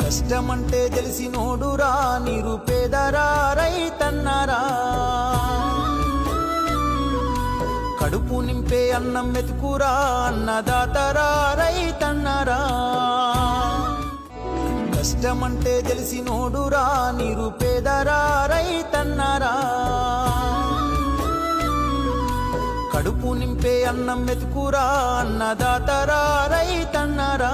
కష్టమంటే తెలిసినోడురా నిరుపేదరా రైతన్నరా కడుపు నింపే అన్నం మెతుకురా అన్నదాతరా రైతన్నరా కష్టమంటే తెలిసినోడురా నిరుపేదరా రైతన్నరా కడుపు నింపే అన్నం మెతుకురా అన్నదాతరా రైతన్నరా